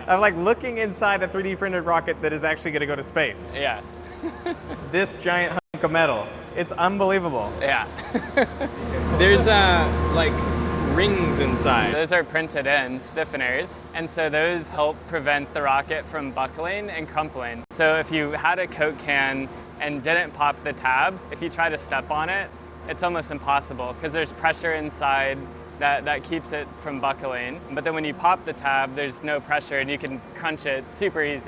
of like looking inside a 3D printed rocket that is actually going to go to space. Yes. This giant hunk of metal. It's unbelievable. Yeah. There's like rings inside. Those are printed in stiffeners, and so those help prevent the rocket from buckling and crumpling. So if you had a Coke can and didn't pop the tab, if you try to step on it, it's almost impossible because there's pressure inside that keeps it from buckling. But then when you pop the tab, there's no pressure and you can crunch it super easy.